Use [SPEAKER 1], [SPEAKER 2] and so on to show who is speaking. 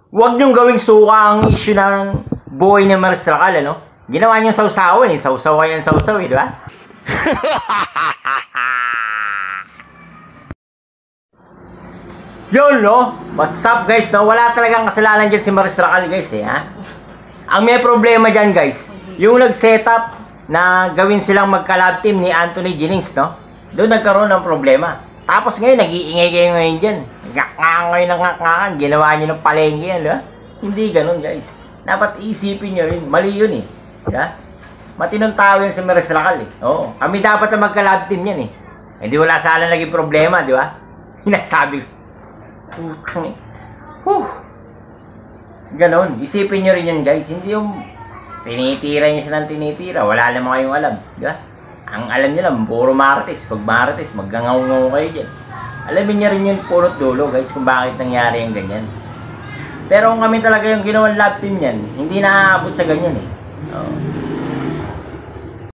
[SPEAKER 1] Huwag niyong gawing suka ang issue ng buhay ni Maris Racal, ano? Ginawa niyong sausawan eh. Sausaw yan sausaw eh, di ba? Yun, no? What's up, guys, no? Wala talagang kasalanan dyan si Maris Racal, guys, eh, ha? Ang may problema dyan, guys, yung nag-setup na gawin silang magka-love team ni Anthony Jennings, no? Doon nagkaroon ng problema. Tapos ngayon, nag-iingay kayo ngayon dyan. Ngak-ngakay ng ngak-ngakan. Ginawa nyo ng palengke yan, di ba? Hindi ganun, guys. Dapat isipin nyo rin. Mali yun, eh. Diba? Matinong tao yan si Maris Racal, eh. Oo. Kami dapat na magka-love team yan, eh. Hindi wala sana naging problema, di ba? Hinasabi ko. Putang, eh. Ganon. Isipin nyo rin yun, guys. Hindi yung tinitira nyo siya ng tinitira. Wala naman kayong alam. Di ba? Ang alam nyo lang, puro marites. Pag marites, maggangaw-ngaw kayo dyan. Alamin nyo rin yung punot dulo, guys, kung bakit nangyari yung ganyan. Pero kung kami talaga yung ginawang love team yan, hindi naaabot sa ganyan, eh.